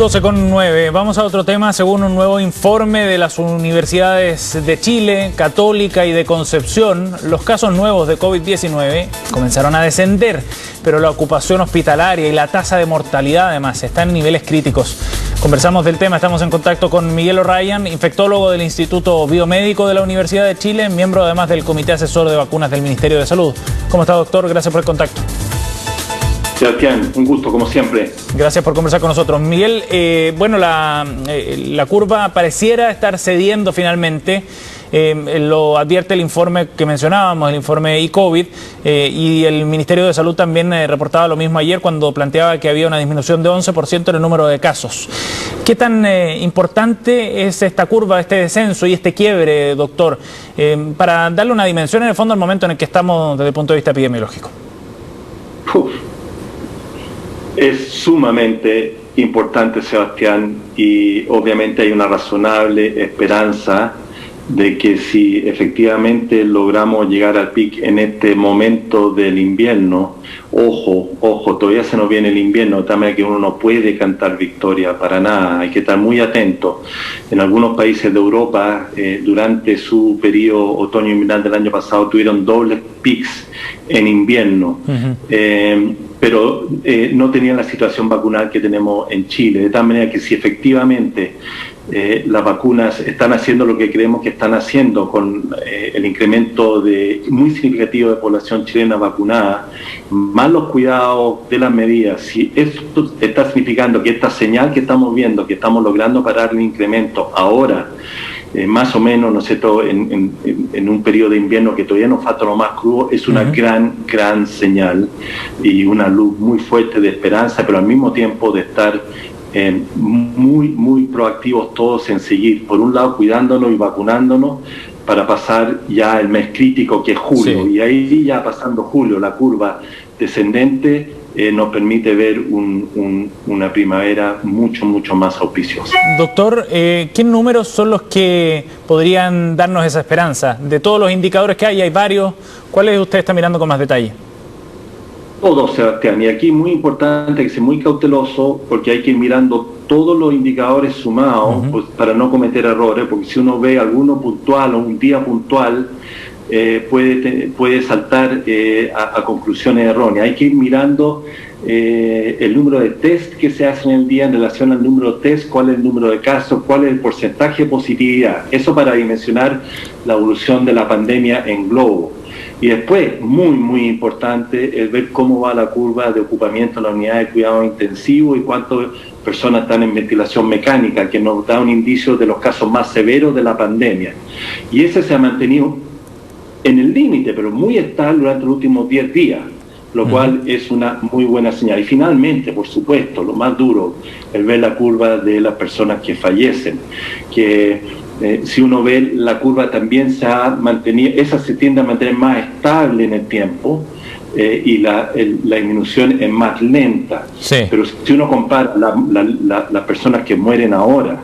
12:09. Vamos a otro tema. Según un nuevo informe de las universidades de Chile, Católica y de Concepción, los casos nuevos de COVID-19 comenzaron a descender, pero la ocupación hospitalaria y la tasa de mortalidad además están en niveles críticos. Conversamos del tema, estamos en contacto con Miguel O'Ryan, infectólogo del Instituto Biomédico de la Universidad de Chile, miembro además del Comité Asesor de Vacunas del Ministerio de Salud. ¿Cómo está, doctor? Gracias por el contacto. Sebastián, un gusto como siempre. Gracias por conversar con nosotros. Miguel, la curva pareciera estar cediendo finalmente. Lo advierte el informe que mencionábamos, el informe e-COVID, y el Ministerio de Salud también reportaba lo mismo ayer cuando planteaba que había una disminución de 11% en el número de casos. ¿Qué tan importante es esta curva, este descenso y este quiebre, doctor, para darle una dimensión en el fondo al momento en el que estamos desde el punto de vista epidemiológico? Es sumamente importante, Sebastián, y obviamente hay una razonable esperanza de que si efectivamente logramos llegar al pic en este momento del invierno, ojo, todavía se nos viene el invierno, de tal manera que uno no puede cantar victoria para nada, hay que estar muy atento. En algunos países de Europa, durante su periodo otoño-invernal del año pasado, tuvieron dobles pics en invierno. Pero no tenían la situación vacunal que tenemos en Chile, de tal manera que si efectivamente las vacunas están haciendo lo que creemos que están haciendo con el incremento muy significativo de población chilena vacunada, más los cuidados de las medidas, si esto está significando que esta señal que estamos viendo, que estamos logrando parar el incremento ahora, más o menos, ¿no es cierto?, en un periodo de invierno que todavía nos falta lo más crudo, es una gran señal y una luz muy fuerte de esperanza, pero al mismo tiempo de estar muy proactivos todos en seguir, por un lado, cuidándonos y vacunándonos para pasar ya el mes crítico que es julio, y ahí ya pasando julio, la curva descendente nos permite ver una primavera mucho más auspiciosa. Doctor, ¿qué números son los que podrían darnos esa esperanza? De todos los indicadores que hay varios, ¿cuáles usted está mirando con más detalle? Todos, Sebastián, y aquí muy importante que sea muy cauteloso porque hay que ir mirando todos los indicadores sumados pues, para no cometer errores, porque si uno ve alguno puntual o un día puntual, puede saltar a conclusiones erróneas. Hay que ir mirando el número de test que se hacen en el día en relación al número de test, cuál es el número de casos, cuál es el porcentaje de positividad. Eso para dimensionar la evolución de la pandemia en globo. Y después, muy importante, es ver cómo va la curva de ocupamiento en la unidad de cuidado intensivo y cuántas personas están en ventilación mecánica, que nos da un indicio de los casos más severos de la pandemia. Y ese se ha mantenido en el límite, pero muy estable durante los últimos 10 días, lo cual es una muy buena señal. Y finalmente, por supuesto, lo más duro es ver la curva de las personas que fallecen, que si uno ve la curva también se ha mantenido, esa se tiende a mantener más estable en el tiempo, y la disminución es más lenta. Pero si uno compara las personas que mueren ahora,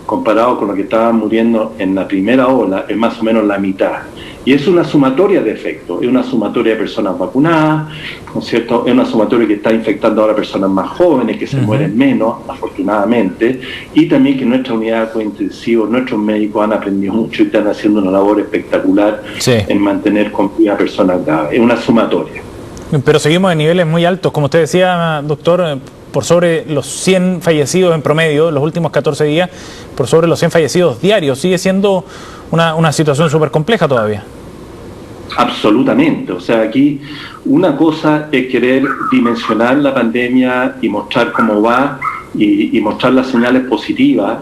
comparado con lo que estaban muriendo en la primera ola, es más o menos la mitad. Y es una sumatoria de efectos, es una sumatoria de personas vacunadas, ¿no es cierto? Es una sumatoria que está infectando ahora a personas más jóvenes, que se mueren menos, afortunadamente, y también que nuestra unidad de cuidado intensivo, nuestros médicos han aprendido mucho y están haciendo una labor espectacular en mantener con vida a personas graves. Es una sumatoria. Pero seguimos en niveles muy altos, como usted decía, doctor, por sobre los 100 fallecidos en promedio, los últimos 14 días, por sobre los 100 fallecidos diarios. Sigue siendo una situación súper compleja todavía. Absolutamente. O sea, aquí una cosa es querer dimensionar la pandemia y mostrar cómo va y mostrar las señales positivas,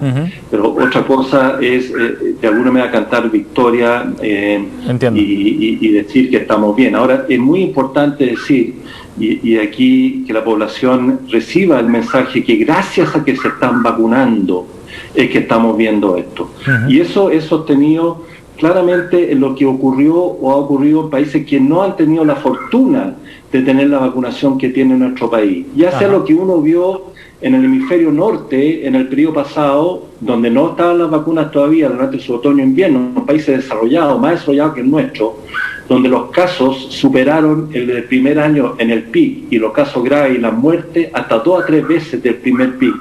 pero otra cosa es de alguna manera cantar victoria y decir que estamos bien. Ahora, es muy importante decir, y aquí que la población reciba el mensaje que gracias a que se están vacunando es que estamos viendo esto. Y eso es sostenido claramente en lo que ocurrió o ha ocurrido en países que no han tenido la fortuna de tener la vacunación que tiene nuestro país. Ya sea lo que uno vio en el hemisferio norte en el periodo pasado, donde no estaban las vacunas todavía durante su otoño-invierno, en países desarrollados, más desarrollados que el nuestro, donde los casos superaron el del primer año en el pic y los casos graves y las muertes hasta 2 a 3 veces del primer pic.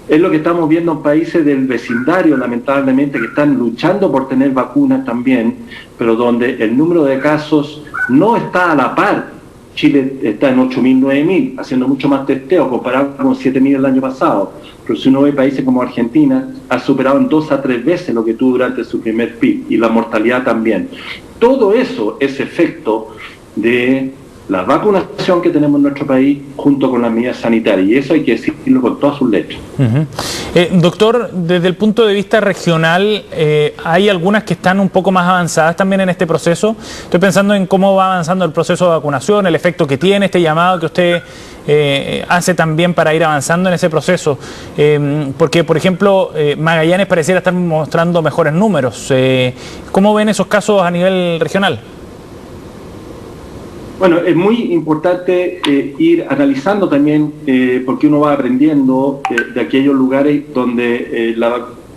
Es lo que estamos viendo en países del vecindario, lamentablemente, que están luchando por tener vacunas también, pero donde el número de casos no está a la par. Chile está en 8.000, 9.000, haciendo mucho más testeo, comparado con 7.000 el año pasado. Pero si uno ve países como Argentina, ha superado en 2 a 3 veces lo que tuvo durante su primer pic, y la mortalidad también. Todo eso es efecto de la vacunación que tenemos en nuestro país junto con las medidas sanitarias, y eso hay que decirlo con todas sus letras. Doctor, desde el punto de vista regional, ¿hay algunas que están un poco más avanzadas también en este proceso? Estoy pensando en cómo va avanzando el proceso de vacunación, el efecto que tiene este llamado que usted hace también para ir avanzando en ese proceso, porque por ejemplo Magallanes pareciera estar mostrando mejores números. ¿Cómo ven esos casos a nivel regional? Bueno, es muy importante ir analizando también, porque uno va aprendiendo de aquellos lugares donde,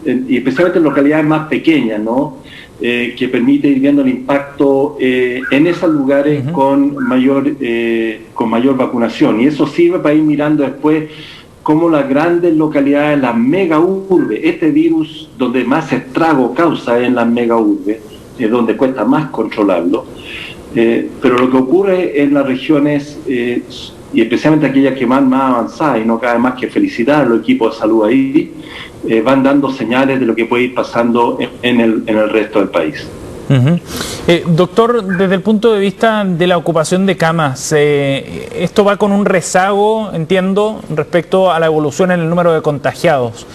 y especialmente en localidades más pequeñas, ¿no? Que permite ir viendo el impacto en esos lugares con mayor vacunación. Y eso sirve para ir mirando después cómo las grandes localidades, las mega urbes, este virus donde más estrago causa en las mega urbes, es donde cuesta más controlarlo. Pero lo que ocurre en las regiones, y especialmente aquellas que van más avanzadas, y no cabe más que felicitar a los equipos de salud ahí, van dando señales de lo que puede ir pasando en el resto del país. Doctor, desde el punto de vista de la ocupación de camas, esto va con un rezago, entiendo, respecto a la evolución en el número de contagiados.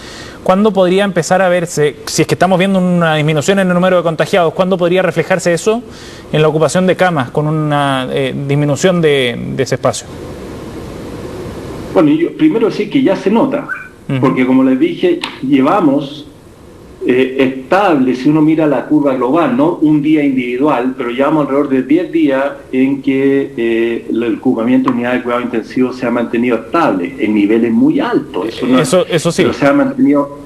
¿Cuándo podría empezar a verse, si es que estamos viendo una disminución en el número de contagiados, cuándo podría reflejarse eso en la ocupación de camas con una disminución de ese espacio? Bueno, yo primero decir que ya se nota, porque como les dije, llevamos estable, si uno mira la curva global, no un día individual, pero llevamos alrededor de 10 días en que el ocupamiento de unidades de cuidado intensivo se ha mantenido estable, en niveles muy altos. Eso sí. Pero se ha mantenido...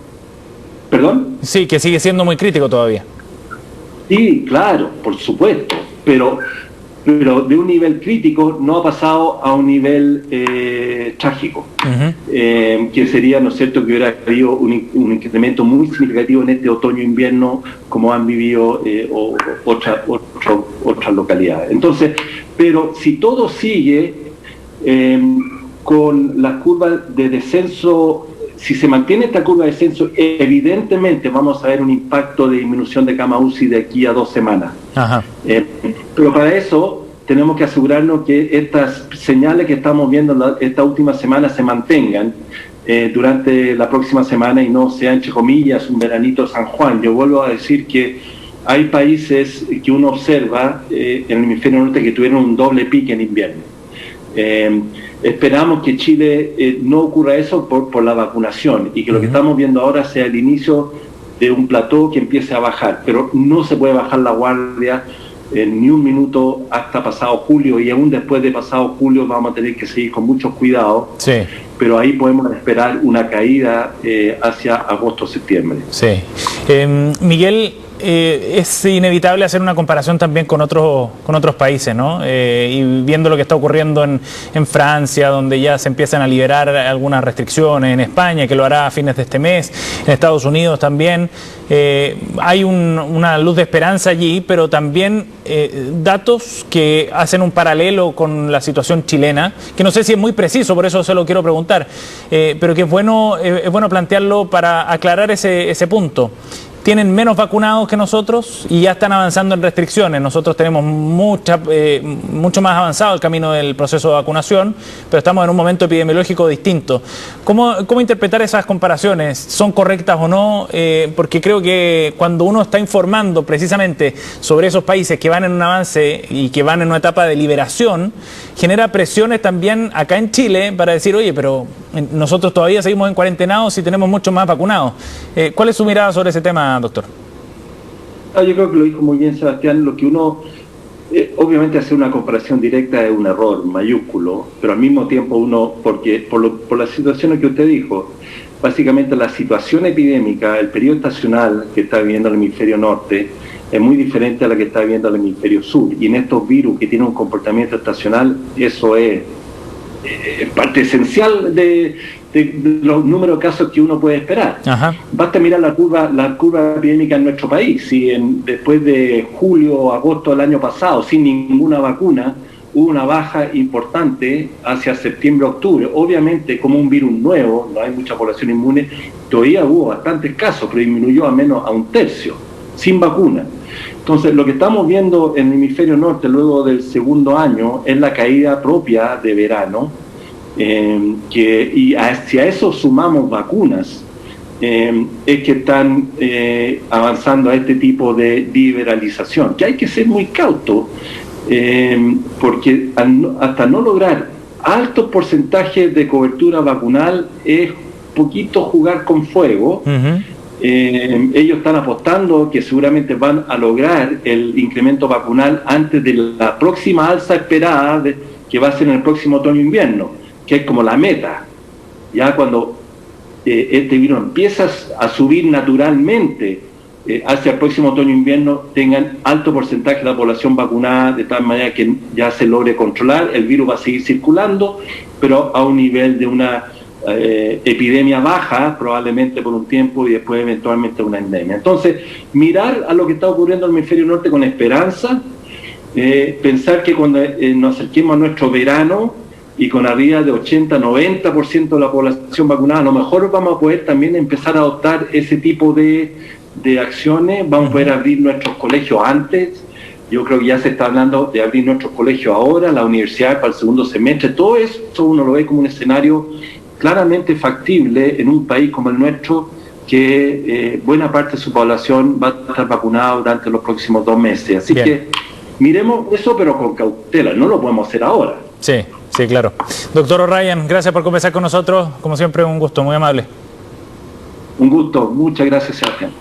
¿Perdón? Sí, que sigue siendo muy crítico todavía. Sí, claro, por supuesto, pero de un nivel crítico no ha pasado a un nivel trágico, que sería, ¿no es cierto?, que hubiera habido un incremento muy significativo en este otoño-invierno, como han vivido otras localidades. Entonces, pero si todo sigue con la curva de descenso, si se mantiene esta curva de descenso, evidentemente vamos a ver un impacto de disminución de cama UCI de aquí a 2 semanas. Pero para eso tenemos que asegurarnos que estas señales que estamos viendo esta última semana se mantengan durante la próxima semana y no sea, entre comillas, un veranito San Juan. Yo vuelvo a decir que hay países que uno observa en el hemisferio norte que tuvieron un doble pique en invierno. Esperamos que Chile no ocurra eso por la vacunación y que lo que estamos viendo ahora sea el inicio de un plató que empiece a bajar, pero no se puede bajar la guardia ni un minuto hasta pasado julio, y aún después de pasado julio vamos a tener que seguir con mucho cuidado, pero ahí podemos esperar una caída hacia agosto-septiembre. Miguel, es inevitable hacer una comparación también con otros países, ¿no? Y viendo lo que está ocurriendo en Francia, donde ya se empiezan a liberar algunas restricciones, en España, que lo hará a fines de este mes, en Estados Unidos también, hay una luz de esperanza allí, pero también datos que hacen un paralelo con la situación chilena, que no sé si es muy preciso, por eso se lo quiero preguntar, pero que es bueno plantearlo para aclarar ese punto. Tienen menos vacunados que nosotros y ya están avanzando en restricciones. Nosotros tenemos mucho más avanzado el camino del proceso de vacunación, pero estamos en un momento epidemiológico distinto. ¿Cómo interpretar esas comparaciones? ¿Son correctas o no? Porque creo que cuando uno está informando precisamente sobre esos países que van en un avance y que van en una etapa de liberación, genera presiones también acá en Chile para decir, oye, pero nosotros todavía seguimos en cuarentenados y tenemos muchos más vacunados. ¿Cuál es su mirada sobre ese tema, doctor? Yo creo que lo dijo muy bien Sebastián. Lo que uno, obviamente hacer una comparación directa es un error mayúsculo, pero al mismo tiempo uno, porque por las situaciones que usted dijo, básicamente la situación epidémica, el periodo estacional que está viviendo el hemisferio norte es muy diferente a la que está viviendo el hemisferio sur, y en estos virus que tienen un comportamiento estacional, eso es parte esencial de los números de casos que uno puede esperar. Ajá. Basta mirar la curva epidémica en nuestro país. Si después de julio o agosto del año pasado, sin ninguna vacuna, hubo una baja importante hacia septiembre-octubre. Obviamente, como un virus nuevo, no hay mucha población inmune, todavía hubo bastantes casos, pero disminuyó a menos a 1/3, sin vacuna. Entonces, lo que estamos viendo en el hemisferio norte luego del segundo año es la caída propia de verano, y si a eso sumamos vacunas, es que están avanzando a este tipo de liberalización, que hay que ser muy cauto, porque hasta no lograr altos porcentajes de cobertura vacunal es poquito jugar con fuego. Uh-huh. Ellos están apostando que seguramente van a lograr el incremento vacunal antes de la próxima alza esperada, que va a ser en el próximo otoño-invierno, que es como la meta. Ya cuando este virus empieza a subir naturalmente hacia el próximo otoño-invierno, tengan alto porcentaje de la población vacunada, de tal manera que ya se logre controlar, el virus va a seguir circulando, pero a un nivel de una epidemia baja, probablemente por un tiempo, y después eventualmente una endemia. Entonces, mirar a lo que está ocurriendo en el hemisferio norte con esperanza, pensar que cuando nos acerquemos a nuestro verano y con arriba de 80-90% de la población vacunada, a lo mejor vamos a poder también empezar a adoptar ese tipo de acciones, vamos a poder abrir nuestros colegios antes. Yo creo que ya se está hablando de abrir nuestros colegios ahora, la universidad para el segundo semestre. Todo eso uno lo ve como un escenario claramente factible en un país como el nuestro, que buena parte de su población va a estar vacunada durante los próximos 2 meses. Así que miremos eso, pero con cautela, no lo podemos hacer ahora. Sí, sí, claro. Doctor O'Ryan, gracias por conversar con nosotros. Como siempre, un gusto, muy amable. Un gusto, muchas gracias, Sebastián.